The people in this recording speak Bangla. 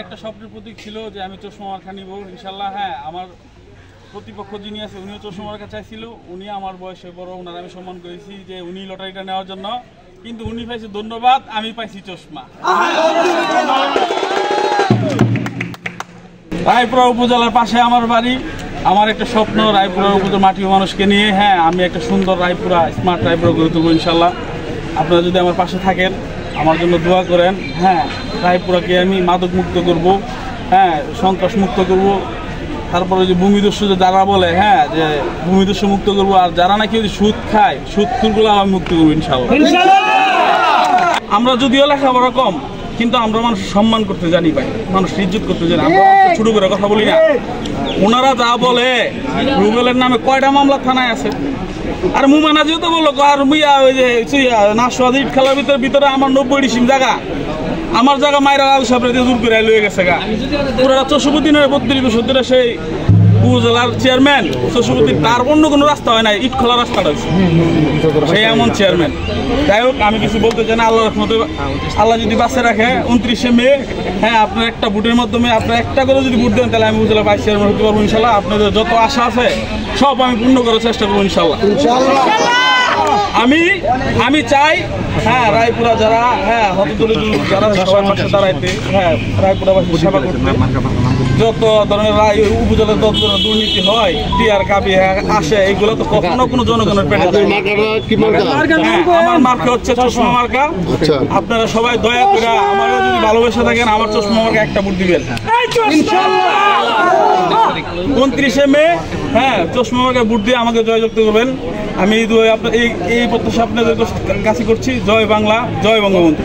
একটা স্বপ্নের প্রতীক ছিল যে আমি চশমা মার্কা নিব ইনশাল্লাহ। হ্যাঁ, আমার প্রতিপক্ষ যিনি আছে উনিও চশমা মার্কা চাইছিল, উনি আমার বয়সে বড়, ওনার আমি সম্মান করেছি যে উনি লটারিটা নেওয়ার জন্য, কিন্তু উনি পাইছে ধন্যবাদ, আমি পাইছি চশমা। রায়পুরা উপজেলার পাশে আমার বাড়ি, আমার একটা স্বপ্ন রায়পুরা উপজেলার মাটির মানুষকে নিয়ে, হ্যাঁ, আমি একটা সুন্দর রায়পুরা, স্মার্ট রায়পুরা গড়ে তুলব ইনশাল্লাহ। আপনারা যদি আমার পাশে থাকেন, আমার জন্য দোয়া করেন। হ্যাঁ, রায়পুরাকে আমি মাদক মুক্ত করব, হ্যাঁ, সন্ত্রাস মুক্ত করব, তারপরে যে ভূমিদস্যু যারা বলে, হ্যাঁ, যে ভূমিদস্যু মুক্ত করবো, আর যারা নাকি যদি সুদ খায়, সুদখোরগুলো আমি মুক্ত করবো ইনশাল্লাহ। আমরা যদিও লেখাপড়া কম, কিন্তু আমরা মানুষ সম্মান করতে জানি ভাই, মানুষ ইজ্জত করতে জানি। আমরা ছোট করে কথা বলি না। ওনারা যা বলে, রুবেলের নামে কয়টা মামলা থানায় আছে, আর মুমানাজিও তো বললো, আর মুইয়া ওই যে নাশওয়াদ ইট খেলার ভিতরে আমার 90 ডিসিম জায়গা, আমার জায়গা মায়েরা আল সাহেব দূর করে লয়ে গেছে গা। পুরা 64 দিনের 32 বছর ধরে সেই উপজেলার চেয়ারম্যান 64, তার অন্য কোনো রাস্তা হয় না, ইট খোলা রাস্তাটা হয়েছে, সেই এমন চেয়ারম্যান। যাই হোক, আমি কিছু বলতে চাই না। আল্লাহর রহমতে আল্লাহ যদি বাঁচে রাখে 29শে মে, হ্যাঁ, আপনার একটা ভোটের মাধ্যমে, আপনার একটা করে যদি ভোট দেন, তাহলে আমি উপজেলা ভাইস চেয়ারম্যান হতে পারবো ইনশাল্লাহ। আপনাদের যত আশা আছে সব আমি পূর্ণ করার চেষ্টা করবো ইনশাল্লাহ। আমি চাই, হ্যাঁ, রায়পুরা যারা, হ্যাঁ, হতদরিদ্র যারা সবার পাশে দাঁড়াইতে, হ্যাঁ, রায়পুরাবাসীর সেবা করতে, যত ধরনের উপজেলার যত ধরনের দুর্নীতি হয়, টিআর কাবি আসে, এইগুলো তো কখনো কোনো জনগণের পেটে যায় না। আমার মার্কা হচ্ছে চশমা মার্কা। আপনারা সবাই দয়া করে আমার যদি ভালোবেসে থাকেন, আমার চশমা মার্কা একটা ভোট দিবেন 29শে মে। হ্যাঁ, চশমা মার্কা ভোট দিয়ে আমাকে জয়যুক্ত করবেন। আমি এই প্রত্যাশা আপনাদের কাছে করছি। জয় বাংলা, জয় বঙ্গবন্ধু।